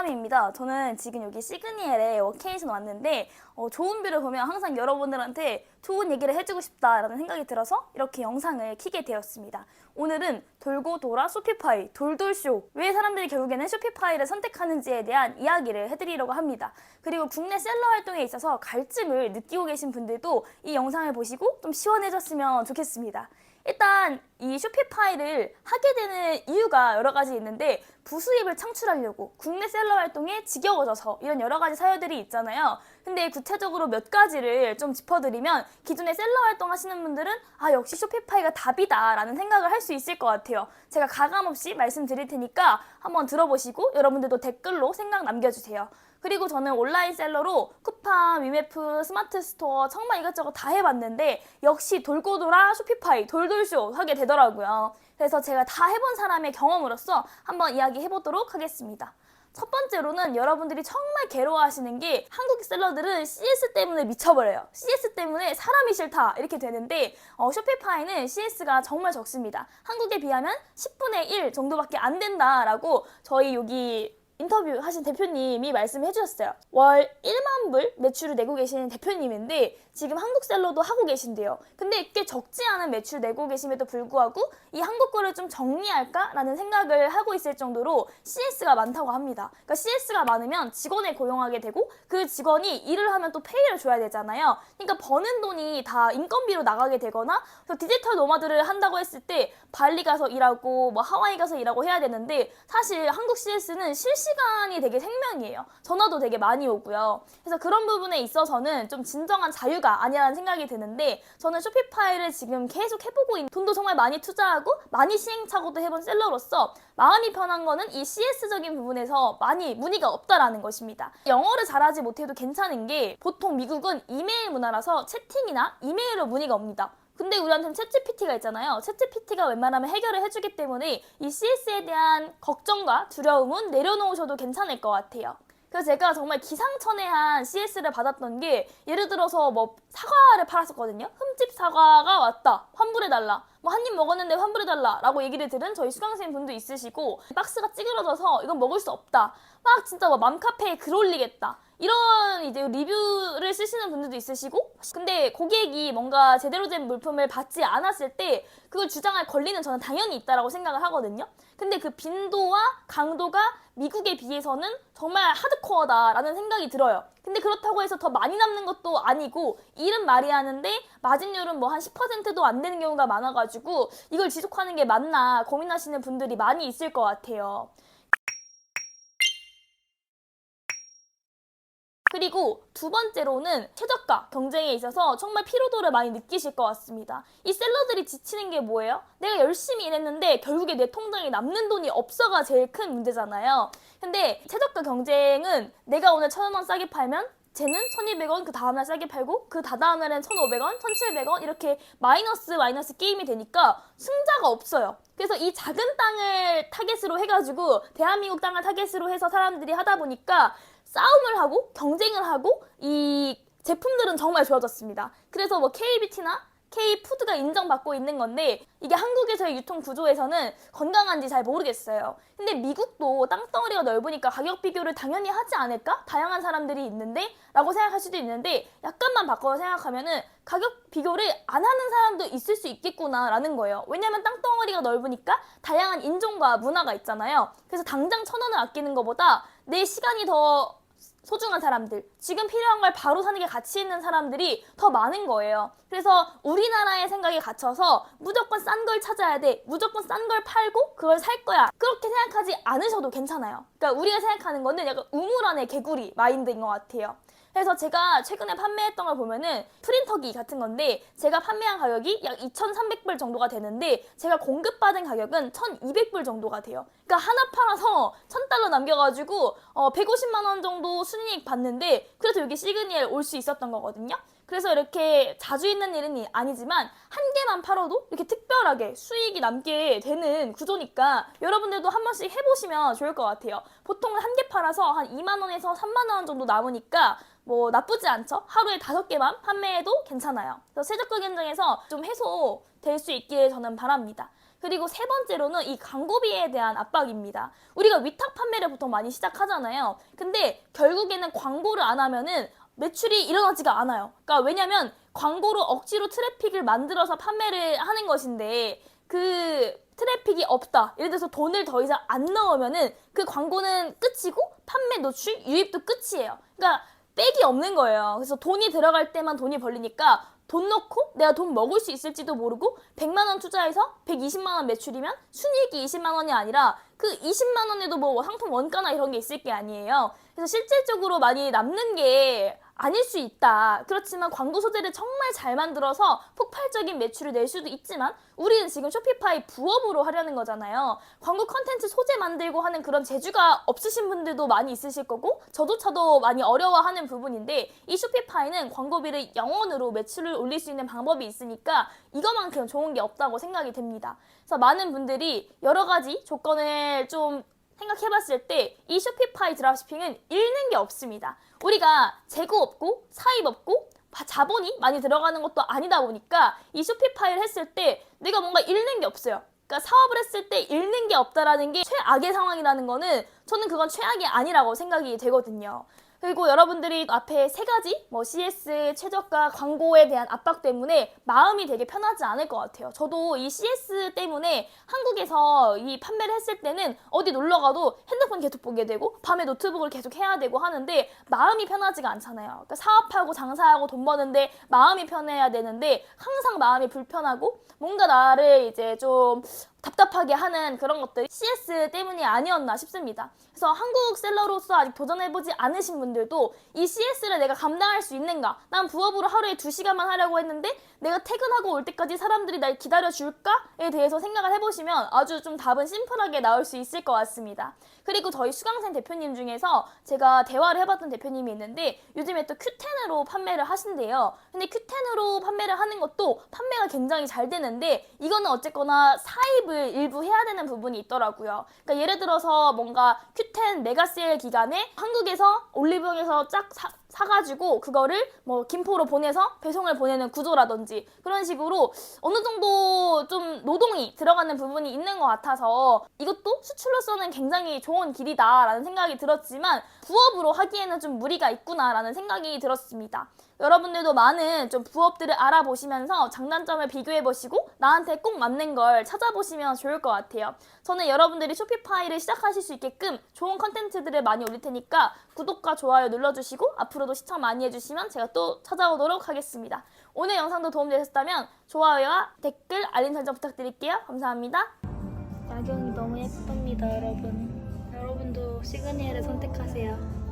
하람입니다. 저는 지금 여기 시그니엘에 워케이션 왔는데 좋은 뷰를 보면 항상 여러분들한테 좋은 얘기를 해주고 싶다라는 생각이 들어서 이렇게 영상을 켜게 되었습니다. 오늘은 돌고 돌아 쇼피파이, 돌돌쇼. 왜 사람들이 결국에는 쇼피파이를 선택하는지에 대한 이야기를 해드리려고 합니다. 그리고 국내 셀러 활동에 있어서 갈증을 느끼고 계신 분들도 이 영상을 보시고 좀 시원해졌으면 좋겠습니다. 일단 이 쇼피파이를 하게 되는 이유가 여러 가지 있는데 부수입을 창출하려고 국내 셀러 활동에 지겨워져서 이런 여러 가지 사유들이 있잖아요. 근데 구체적으로 몇 가지를 좀 짚어드리면 기존에 셀러 활동 하시는 분들은 역시 쇼피파이가 답이다 라는 생각을 할 수 있을 것 같아요. 제가 가감없이 말씀드릴 테니까 한번 들어보시고 여러분들도 댓글로 생각 남겨주세요. 그리고 저는 온라인 셀러로 쿠팡, 위메프, 스마트 스토어 정말 이것저것 다 해봤는데 역시 돌고 돌아 쇼피파이, 돌돌쇼 하게 되더라고요. 그래서 제가 다 해본 사람의 경험으로서 한번 이야기해보도록 하겠습니다. 첫 번째로는 여러분들이 정말 괴로워하시는 게 한국 셀러들은 CS 때문에 미쳐버려요. CS 때문에 사람이 싫다 이렇게 되는데 쇼피파이는 CS가 정말 적습니다. 한국에 비하면 10분의 1 정도밖에 안 된다라고 저희 여기 인터뷰 하신 대표님이 말씀해 주셨어요. 월 1만 불 매출을 내고 계시는 대표님인데 지금 한국 셀러도 하고 계신데요. 근데 꽤 적지 않은 매출 내고 계심에도 불구하고 이 한국 거를 좀 정리할까라는 생각을 하고 있을 정도로 CS가 많다고 합니다. 그러니까 CS가 많으면 직원을 고용하게 되고 그 직원이 일을 하면 또 페이를 줘야 되잖아요. 그러니까 버는 돈이 다 인건비로 나가게 되거나 디지털 노마드를 한다고 했을 때 발리 가서 일하고 하와이 가서 일하고 해야 되는데 사실 한국 CS는 실시간이 되게 생명이에요. 전화도 되게 많이 오고요. 그래서 그런 부분에 있어서는 좀 진정한 자유가 아니라는 생각이 드는데 저는 쇼피파이를 지금 계속 해보고 있는 돈도 정말 많이 투자하고 많이 시행착오도 해본 셀러로서 마음이 편한 거는 이 CS적인 부분에서 많이 문의가 없다라는 것입니다. 영어를 잘하지 못해도 괜찮은 게 보통 미국은 이메일 문화라서 채팅이나 이메일로 문의가 옵니다. 근데 우리한테는 챗GPT가 있잖아요. 챗GPT가 웬만하면 해결을 해주기 때문에 이 CS에 대한 걱정과 두려움은 내려놓으셔도 괜찮을 것 같아요. 그래서 제가 정말 기상천외한 CS를 받았던 게 예를 들어서 사과를 팔았었거든요. 흠집 사과가 왔다. 환불해달라. 한 입 먹었는데 환불해달라 라고 얘기를 들은 저희 수강생 분도 있으시고 박스가 찌그러져서 이건 먹을 수 없다. 막 진짜 맘카페에 글 올리겠다. 이런 이제 리뷰를 쓰시는 분들도 있으시고 근데 고객이 뭔가 제대로 된 물품을 받지 않았을 때 그걸 주장할 권리는 저는 당연히 있다라고 생각을 하거든요. 근데 그 빈도와 강도가 미국에 비해서는 정말 하드코어다라는 생각이 들어요. 근데 그렇다고 해서 더 많이 남는 것도 아니고 일은 말이 하는데 마진율은 한 10%도 안 되는 경우가 많아가지고 이걸 지속하는 게 맞나 고민하시는 분들이 많이 있을 것 같아요. 그리고 두 번째로는 최저가 경쟁에 있어서 정말 피로도를 많이 느끼실 것 같습니다. 이 셀러들이 지치는 게 뭐예요? 내가 열심히 일했는데 결국에 내 통장에 남는 돈이 없어가 제일 큰 문제잖아요. 근데 최저가 경쟁은 내가 오늘 1,000원 싸게 팔면 쟤는 1,200원 그 다음날 싸게 팔고 그 다다음날엔 1,500원, 1,700원 이렇게 마이너스 게임이 되니까 승자가 없어요. 그래서 이 작은 땅을 타겟으로 해가지고 대한민국 땅을 타겟으로 해서 사람들이 하다 보니까 싸움을 하고 경쟁을 하고 이 제품들은 정말 좋아졌습니다. 그래서 KBT나 K푸드가 인정받고 있는 건데 이게 한국에서의 유통 구조에서는 건강한지 잘 모르겠어요. 근데 미국도 땅덩어리가 넓으니까 가격 비교를 당연히 하지 않을까? 다양한 사람들이 있는데? 라고 생각할 수도 있는데 약간만 바꿔서 생각하면은 가격 비교를 안 하는 사람도 있을 수 있겠구나 라는 거예요. 왜냐면 땅덩어리가 넓으니까 다양한 인종과 문화가 있잖아요. 그래서 당장 1,000원을 아끼는 것보다 내 시간이 더 소중한 사람들, 지금 필요한 걸 바로 사는 게 가치 있는 사람들이 더 많은 거예요. 그래서 우리나라의 생각에 갇혀서 무조건 싼 걸 찾아야 돼, 무조건 싼 걸 팔고 그걸 살 거야, 그렇게 생각하지 않으셔도 괜찮아요. 그러니까 우리가 생각하는 거는 약간 우물 안의 개구리 마인드인 것 같아요. 그래서 제가 최근에 판매했던 걸 보면은 프린터기 같은 건데 제가 판매한 가격이 약 2,300불 정도가 되는데 제가 공급받은 가격은 1,200불 정도가 돼요. 그러니까 하나 팔아서 1,000달러 남겨가지고 150만 원 정도 순이익 받는데 그래서 여기 시그니엘 올 수 있었던 거거든요. 그래서 이렇게 자주 있는 일은 아니지만 한 개만 팔아도 이렇게 특별하게 수익이 남게 되는 구조니까 여러분들도 한 번씩 해보시면 좋을 것 같아요. 보통은 한 개 팔아서 한 2만 원에서 3만 원 정도 남으니까 나쁘지 않죠? 하루에 5개만 판매해도 괜찮아요. 그래서 최저가 경쟁에서 좀 해소될 수 있길 저는 바랍니다. 그리고 세 번째로는 이 광고비에 대한 압박입니다. 우리가 위탁 판매를 보통 많이 시작하잖아요. 근데 결국에는 광고를 안 하면은 매출이 일어나지가 않아요. 그러니까 왜냐면 광고로 억지로 트래픽을 만들어서 판매를 하는 것인데 그 트래픽이 없다. 예를 들어서 돈을 더 이상 안 넣으면은 그 광고는 끝이고 판매 노출, 유입도 끝이에요. 그러니까 백이 없는 거예요. 그래서 돈이 들어갈 때만 돈이 벌리니까 돈 넣고 내가 돈 먹을 수 있을지도 모르고 100만 원 투자해서 120만 원 매출이면 순이익이 20만 원이 아니라 그 20만 원에도 뭐 상품 원가나 이런 게 있을 게 아니에요. 그래서 실질적으로 많이 남는 게 아닐 수 있다. 그렇지만 광고 소재를 정말 잘 만들어서 폭발적인 매출을 낼 수도 있지만 우리는 지금 쇼피파이 부업으로 하려는 거잖아요. 광고 컨텐츠 소재 만들고 하는 그런 재주가 없으신 분들도 많이 있으실 거고 저조차도 많이 어려워하는 부분인데 이 쇼피파이는 광고비를 0원으로 매출을 올릴 수 있는 방법이 있으니까 이거만큼 좋은 게 없다고 생각이 됩니다. 그래서 많은 분들이 여러 가지 조건을 좀 생각해봤을 때 이 쇼피파이 드랍시핑은 잃는 게 없습니다. 우리가 재고 없고 사입 없고 자본이 많이 들어가는 것도 아니다 보니까 이 쇼피파이를 했을 때 내가 뭔가 잃는 게 없어요. 그러니까 사업을 했을 때 잃는 게 없다라는 게 최악의 상황이라는 거는 저는 그건 최악이 아니라고 생각이 되거든요. 그리고 여러분들이 앞에 세 가지 CS, 최저가, 광고에 대한 압박 때문에 마음이 되게 편하지 않을 것 같아요. 저도 이 CS 때문에 한국에서 이 판매를 했을 때는 어디 놀러 가도 핸드폰 계속 보게 되고 밤에 노트북을 계속 해야 되고 하는데 마음이 편하지가 않잖아요. 그러니까 사업하고 장사하고 돈 버는데 마음이 편해야 되는데 항상 마음이 불편하고 뭔가 나를 이제 좀 답답하게 하는 그런 것들이 CS 때문이 아니었나 싶습니다. 그래서 한국 셀러로서 아직 도전해보지 않으신 분들도 이 CS를 내가 감당할 수 있는가? 난 부업으로 하루에 2시간만 하려고 했는데 내가 퇴근하고 올 때까지 사람들이 날 기다려줄까?에 대해서 생각을 해보시면 아주 좀 답은 심플하게 나올 수 있을 것 같습니다. 그리고 저희 수강생 대표님 중에서 제가 대화를 해봤던 대표님이 있는데 요즘에 또 Q10으로 판매를 하신대요. 근데 Q10으로 판매를 하는 것도 판매가 굉장히 잘 되는데 이거는 어쨌거나 사입을 일부 해야 되는 부분이 있더라고요. 그러니까 예를 들어서 뭔가 Q10 메가세일 기간에 한국에서 올리브영에서 쫙 사가지고 그거를 뭐 김포로 보내서 배송을 보내는 구조라든지 그런 식으로 어느 정도 좀 노동이 들어가는 부분이 있는 것 같아서 이것도 수출로서는 굉장히 좋은 길이다라는 생각이 들었지만 부업으로 하기에는 좀 무리가 있구나라는 생각이 들었습니다. 여러분들도 많은 좀 부업들을 알아보시면서 장단점을 비교해보시고 나한테 꼭 맞는 걸 찾아보시면 좋을 것 같아요. 저는 여러분들이 쇼피파이를 시작하실 수 있게끔 좋은 컨텐츠들을 많이 올릴 테니까 구독과 좋아요 눌러주시고 앞으로도 시청 많이 해주시면 제가 또 찾아오도록 하겠습니다. 오늘 영상도 도움되셨다면 좋아요와 댓글, 알림 설정 부탁드릴게요. 감사합니다. 야경이 너무 예쁩니다, 여러분. 여러분도 시그니엘을 선택하세요.